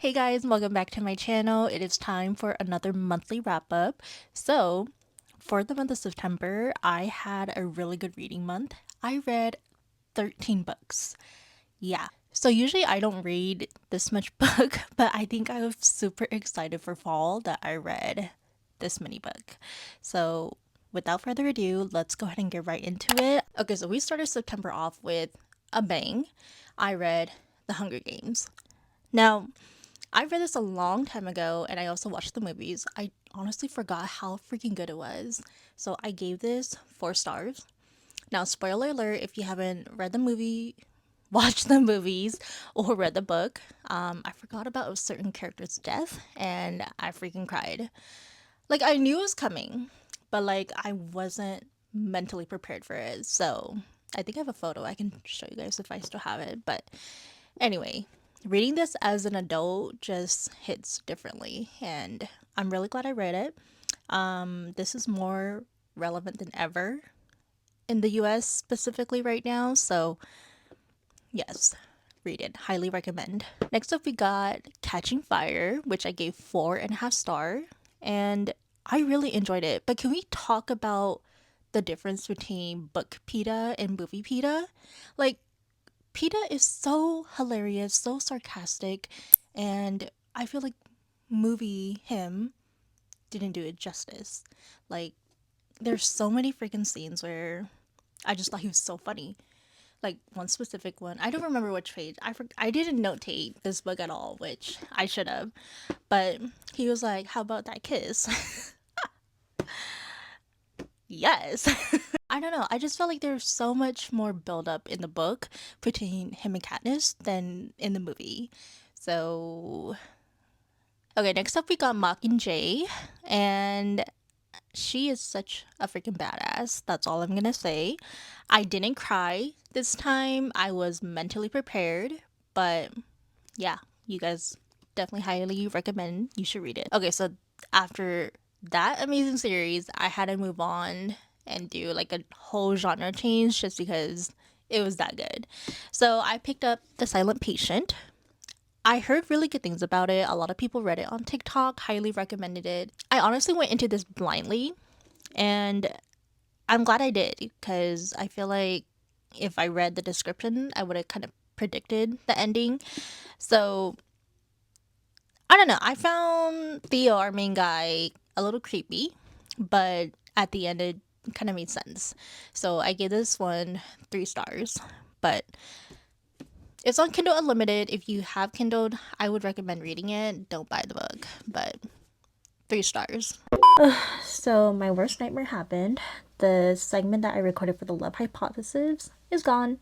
Hey guys, welcome back to my channel. It is time for another monthly wrap up. So, for the month of September, I had a really good reading month. I read 13 books. Yeah. So usually I don't read this much book, but I think I was super excited for fall that I read this many book. So, without further ado, let's go ahead and get right into it. Okay, so we started September off with a bang. I read The Hunger Games. Now, I read this a long time ago and I also watched the movies. I honestly forgot how freaking good it was. So I gave this 4 stars. Now, spoiler alert, if you haven't read the movie, watched the movies, or read the book, I forgot about a certain character's death and I freaking cried. Like, I knew it was coming, but like, I wasn't mentally prepared for it. So I think I have a photo I can show you guys if I still have it. But anyway, reading this as an adult just hits differently, and I'm really glad I read it. This is more relevant than ever in the US specifically right now, so yes, read it. Highly recommend. Next up, we got Catching Fire, which I gave 4.5 star, and I really enjoyed it. But can we talk about the difference between book PETA and movie PETA? Like, PETA is so hilarious, so sarcastic, and I feel like movie him didn't do it justice. Like, there's so many freaking scenes where I just thought he was so funny. Like, one specific one, I don't remember which page. I didn't notate this book at all, which I should have. But he was like, "How about that kiss?" Yes. I don't know. I just felt like there's so much more build up in the book between him and Katniss than in the movie. So, okay, next up we got Mockingjay, and she is such a freaking badass. That's all I'm gonna say. I didn't cry this time. I was mentally prepared, but yeah, you guys definitely highly recommend you should read it. Okay, so after that amazing series, I had to move on and do like a whole genre change just because it was that good. So I picked up The Silent Patient. I heard really good things about it. A lot of people read it on TikTok, highly recommended it. I honestly went into this blindly, and I'm glad I did because I feel like if I read the description, I would have kind of predicted the ending. So I don't know. I found Theo, our main guy, a little creepy, but at the end it kind of made sense. So I gave this one 3 stars. But it's on Kindle Unlimited. If you have Kindle, I would recommend reading it. Don't buy the book, but 3 stars. So my worst nightmare happened. The segment that I recorded for the love hypothesis is gone.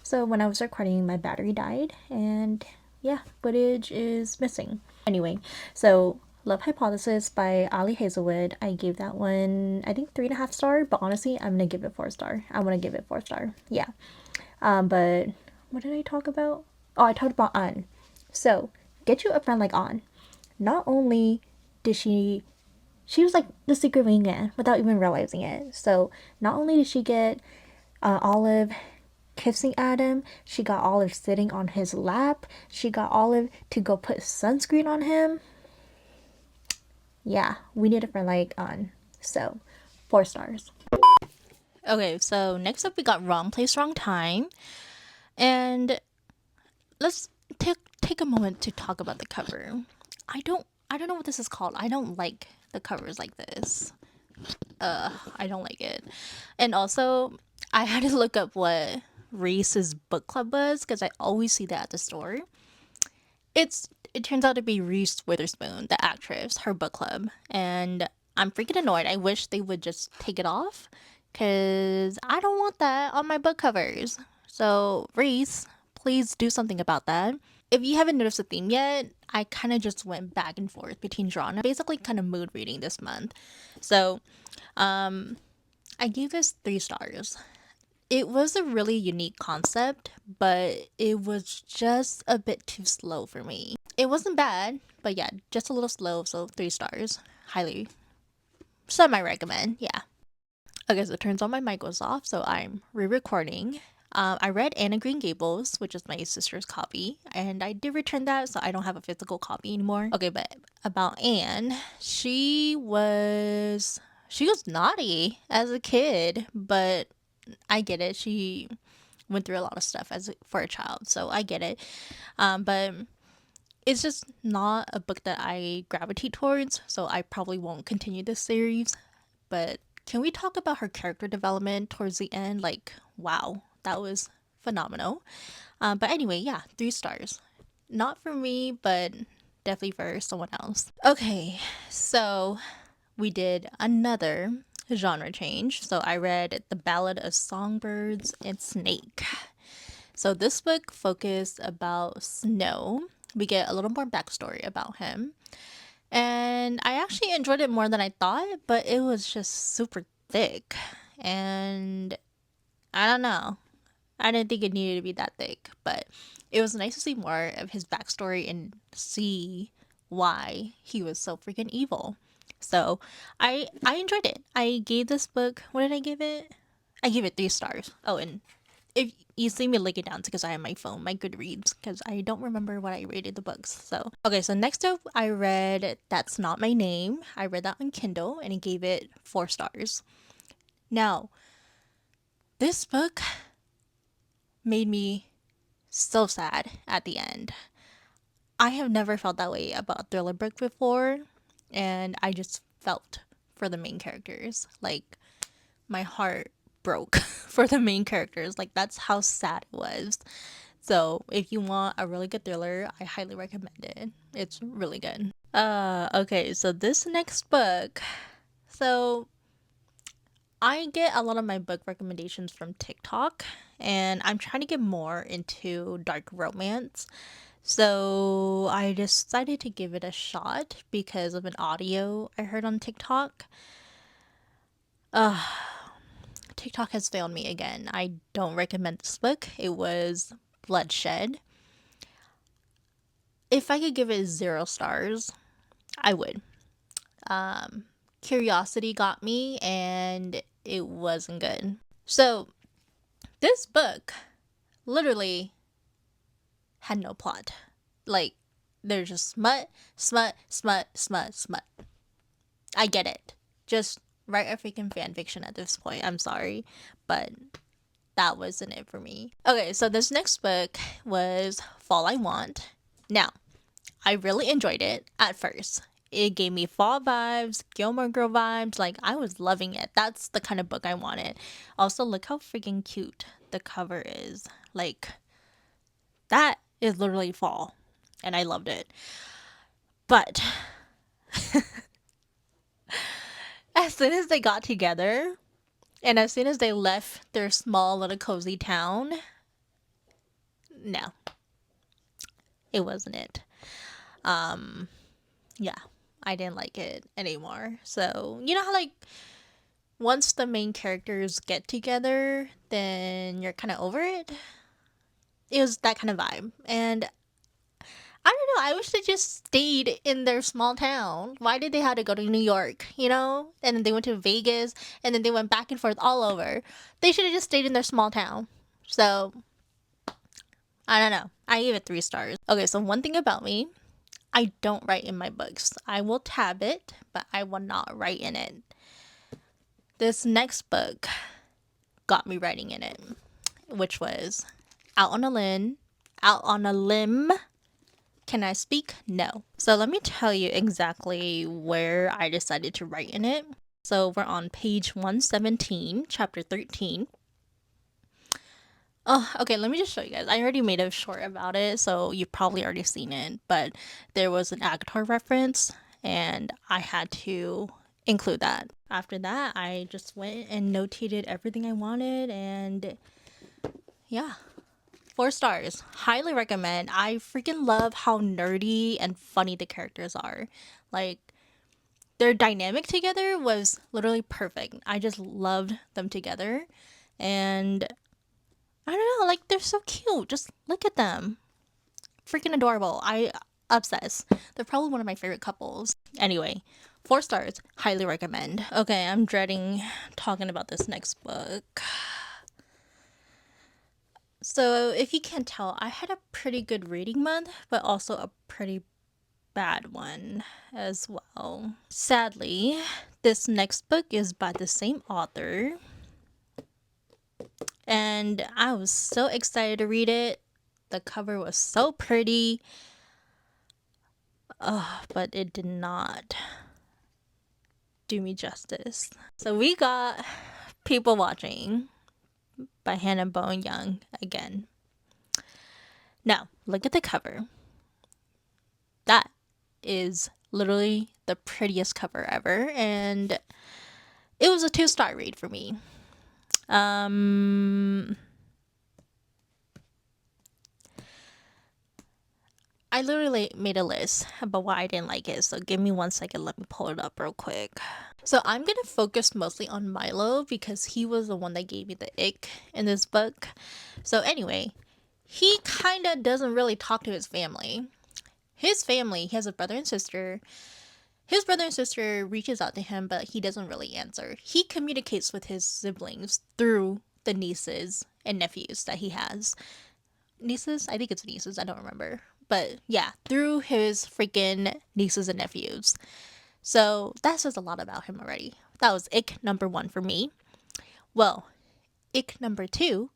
So when I was recording, my battery died, and yeah, footage is missing. Anyway, so Love Hypothesis by Ali Hazelwood. I gave that one, I think, 3.5 star, but honestly, I'm gonna give it 4 star. I want to give it 4 star. Yeah. But what did I talk about? Oh, I talked about An. So get you a friend like An. Not only did she was like the secret wingman without even realizing it. So not only did she get Olive kissing Adam, she got Olive sitting on his lap. She got Olive to go put sunscreen on him. Yeah, we need a friend like An. So 4 stars. Okay, so next up we got Wrong Place, Wrong Time. And let's take a moment to talk about the cover. I don't know what this is called. I don't like the covers like this. I don't like it. And also, I had to look up what Reese's book club was because I always see that at the store. It turns out to be Reese Witherspoon, the actress, her book club, and I'm freaking annoyed. I wish they would just take it off because I don't want that on my book covers. So Reese, please do something about that. If you haven't noticed a theme yet, I kind of just went back and forth between genre, basically kind of mood reading this month. So, I gave this 3 stars. It was a really unique concept, but it was just a bit too slow for me. It wasn't bad, but yeah, just a little slow, so 3 stars. Highly semi recommend, yeah. Okay, so it turns out my mic was off, so I'm re-recording. I read Anne of Green Gables, which is my sister's copy, and I did return that, so I don't have a physical copy anymore. Okay, but about Anne, she was naughty as a kid, but I get it. She went through a lot of stuff for a child, so I get it. But it's just not a book that I gravitate towards, so I probably won't continue this series. But can we talk about her character development towards the end? Like, wow, that was phenomenal. But anyway, yeah, 3 stars. Not for me, but definitely for someone else. Okay, so we did another genre change. So I read The Ballad of Songbirds and Snake. So this book focused about Snow. We get a little more backstory about him. And I actually enjoyed it more than I thought, but it was just super thick. And I don't know. I didn't think it needed to be that thick, but it was nice to see more of his backstory and see why he was so freaking evil. So I enjoyed it. I gave this book, what did I give it? I gave it 3 stars. Oh, and if you see me link it down, it's because I have my phone, my Goodreads, because I don't remember what I rated the books. So okay, so next up I read That's Not My Name. I read that on Kindle and I gave it 4 stars. Now, this book made me so sad at the end. I have never felt that way about a thriller book before, and I just felt for the main characters. Like, my heart broke for the main characters. Like, that's how sad it was. So if you want a really good thriller, I highly recommend it. It's really good. Okay, so this next book, so I get a lot of my book recommendations from TikTok, and I'm trying to get more into dark romance. So I decided to give it a shot because of an audio I heard on TikTok. TikTok has failed me again. I don't recommend this book. It was Bloodshed. If I could give it 0 stars, I would. Curiosity got me and it wasn't good. So this book literally had no plot. Like, there's just smut, smut, smut, smut, smut. I get it. Just write a freaking fan fiction at this point. I'm sorry, but that wasn't it for me. Okay, so this next book was Fall I Want. Now, I really enjoyed it at first. It gave me fall vibes, Gilmore Girl vibes. Like, I was loving it. That's the kind of book I wanted. Also, look how freaking cute the cover is. Like, that is literally fall. And I loved it. But as soon as they got together, and as soon as they left their small little cozy town, no. It wasn't it. Yeah. I didn't like it anymore. So, you know how, like, once the main characters get together, then you're kind of over it? It was that kind of vibe. And I don't know, I wish they just stayed in their small town. Why did they have to go to New York, you know? And then they went to Vegas, and then they went back and forth all over. They should have just stayed in their small town. So, I don't know. I gave it 3 stars. Okay, so one thing about me, I don't write in my books. I will tab it, but I will not write in it. This next book got me writing in it, which was Out on a Limb. Out on a Limb. Can I speak? No. So let me tell you exactly where I decided to write in it. So we're on page 117, chapter 13. Oh, okay, let me just show you guys. I already made a short about it, so you've probably already seen it, but there was an Avatar reference, and I had to include that. After that, I just went and notated everything I wanted, and yeah. 4 stars. Highly recommend. I freaking love how nerdy and funny the characters are. Like, their dynamic together was literally perfect. I just loved them together, and I don't know, like, they're so cute. Just look at them. Freaking adorable. I obsess. They're probably one of my favorite couples. Anyway, 4 stars. Highly recommend. Okay, I'm dreading talking about this next book. So if you can't tell, I had a pretty good reading month, but also a pretty bad one as well. Sadly, this next book is by the same author, and I was so excited to read it. The cover was so pretty, but it did not do me justice. So we got People Watching by Hannah Bowen Young again. Now, look at the cover. That is literally the prettiest cover ever, and it was a 2-star read for me. I literally made a list about why I didn't like it, so give me 1 second, let me pull it up real quick. So I'm gonna focus mostly on Milo because he was the one that gave me the ick in this book. So anyway, he kinda doesn't really talk to his family. His family, he has a brother and sister. His brother and sister reaches out to him, but he doesn't really answer. He communicates with his siblings through the nieces and nephews that he has. Nieces? I think it's nieces, I don't remember. But yeah, through his freaking nieces and nephews. So that says a lot about him already. That was ick number 1 for me. Well, ick number 2,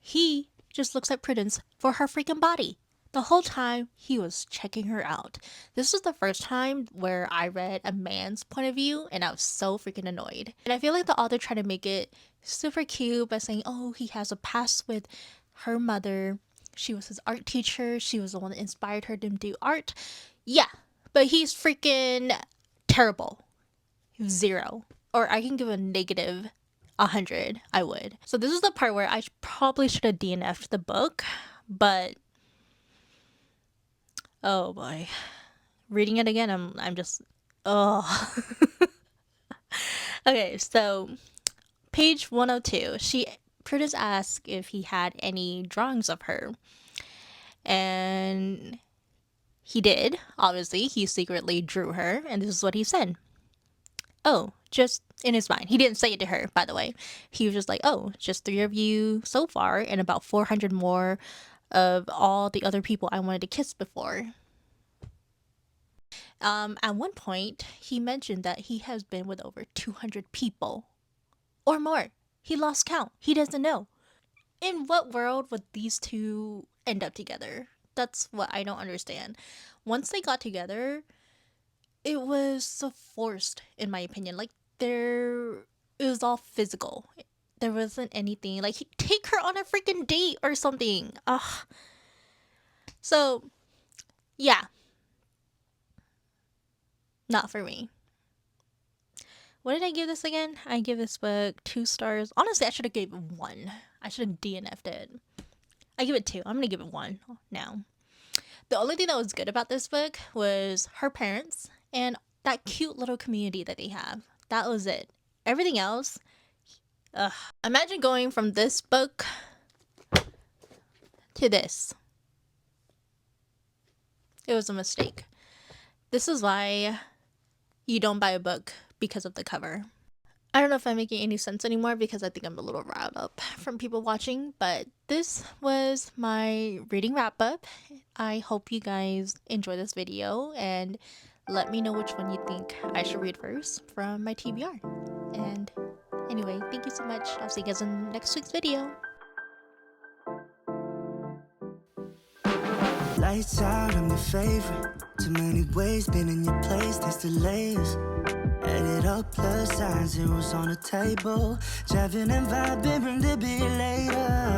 he just looks at Prudence for her freaking body. The whole time he was checking her out. This was the first time where I read a man's point of view, and I was so freaking annoyed. And I feel like the author tried to make it super cute by saying, oh, he has a past with her mother. She was his art teacher. She was the one that inspired her to do art. Yeah, but he's freaking terrible. 0. Or I can give a negative 100. I would. So this is the part where I probably should have DNF'd the book, but oh boy, reading it again, I'm just Okay, so page 102, Prudence asked if he had any drawings of her, and he did. Obviously, he secretly drew her, and this is what he said. Oh, just in his mind. He didn't say it to her, by the way. He was just like, oh, just 3 of you so far, and about 400 more of all the other people I wanted to kiss before. At one point, he mentioned that he has been with over 200 people or more. He lost count. He doesn't know. In what world would these two end up together? That's what I don't understand. Once they got together, it was so forced, in my opinion. Like, it was all physical. There wasn't anything like, take her on a freaking date or something. Ugh. So, yeah. Not for me. What did I give this again? I give this book 2 stars. Honestly, I should have gave it 1. I should have DNF'd it. I give it 2. I'm gonna give it 1 now. The only thing that was good about this book was her parents and that cute little community that they have. That was it. Everything else, imagine going from this book to this. It was a mistake. This is why you don't buy a book because of the cover. I don't know if I'm making any sense anymore because I think I'm a little riled up from People Watching, but this was my reading wrap up. I hope you guys enjoy this video and let me know which one you think I should read first from my TBR. And anyway, thank you so much. I'll see you guys in next week's video. Lights out, I'm your favorite. Too many ways, been in your place, taste the layers. Add it up, plus sign, zeros on the table. Driving and vibing, bring the beer later.